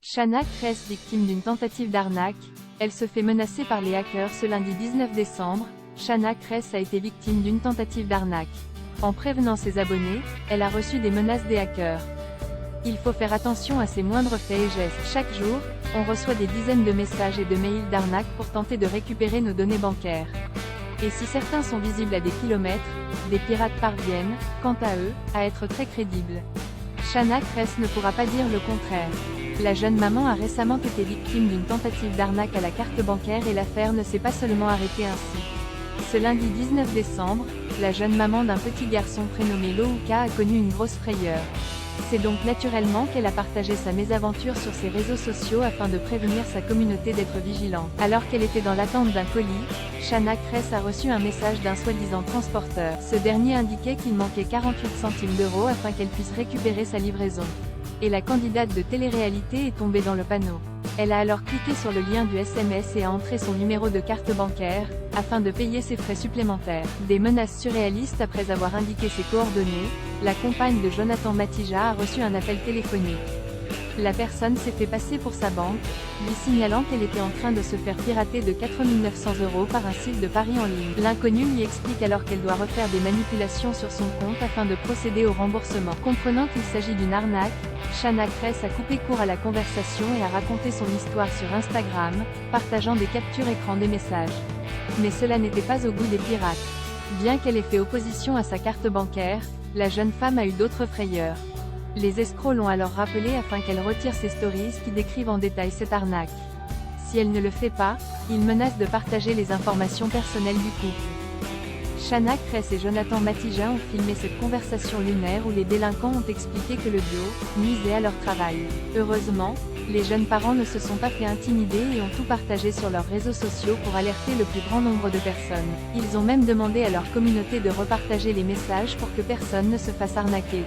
Shana Kress victime d'une tentative d'arnaque, elle se fait menacer par les hackers ce lundi 19 décembre. Shana Kress a été victime d'une tentative d'arnaque. En prévenant ses abonnés, elle a reçu des menaces des hackers. Il faut faire attention à ses moindres faits et gestes. Chaque jour, on reçoit des dizaines de messages et de mails d'arnaque pour tenter de récupérer nos données bancaires. Et si certains sont visibles à des kilomètres, des pirates parviennent, quant à eux, à être très crédibles. Shana Kress ne pourra pas dire le contraire. La jeune maman a récemment été victime d'une tentative d'arnaque à la carte bancaire et l'affaire ne s'est pas seulement arrêtée ainsi. Ce lundi 19 décembre, la jeune maman d'un petit garçon prénommé Louka a connu une grosse frayeur. C'est donc naturellement qu'elle a partagé sa mésaventure sur ses réseaux sociaux afin de prévenir sa communauté d'être vigilante. Alors qu'elle était dans l'attente d'un colis, Shana Kress a reçu un message d'un soi-disant transporteur. Ce dernier indiquait qu'il manquait 48 centimes d'euros afin qu'elle puisse récupérer sa livraison. Et la candidate de télé-réalité est tombée dans le panneau. Elle a alors cliqué sur le lien du SMS et a entré son numéro de carte bancaire, afin de payer ses frais supplémentaires. Des menaces surréalistes. Après avoir indiqué ses coordonnées, la compagne de Jonathan Matija a reçu un appel téléphonique. La personne s'est fait passer pour sa banque, lui signalant qu'elle était en train de se faire pirater de 4 900 € par un site de paris en ligne. L'inconnu lui explique alors qu'elle doit refaire des manipulations sur son compte afin de procéder au remboursement. Comprenant qu'il s'agit d'une arnaque, Shana Kress a coupé court à la conversation et a raconté son histoire sur Instagram, partageant des captures écran des messages. Mais cela n'était pas au goût des pirates. Bien qu'elle ait fait opposition à sa carte bancaire, la jeune femme a eu d'autres frayeurs. Les escrocs l'ont alors rappelée afin qu'elle retire ses stories qui décrivent en détail cette arnaque. Si elle ne le fait pas, ils menacent de partager les informations personnelles du couple. Shana Kress et Jonathan Matija ont filmé cette conversation lunaire où les délinquants ont expliqué que le duo nuisait à leur travail. Heureusement, les jeunes parents ne se sont pas fait intimider et ont tout partagé sur leurs réseaux sociaux pour alerter le plus grand nombre de personnes. Ils ont même demandé à leur communauté de repartager les messages pour que personne ne se fasse arnaquer.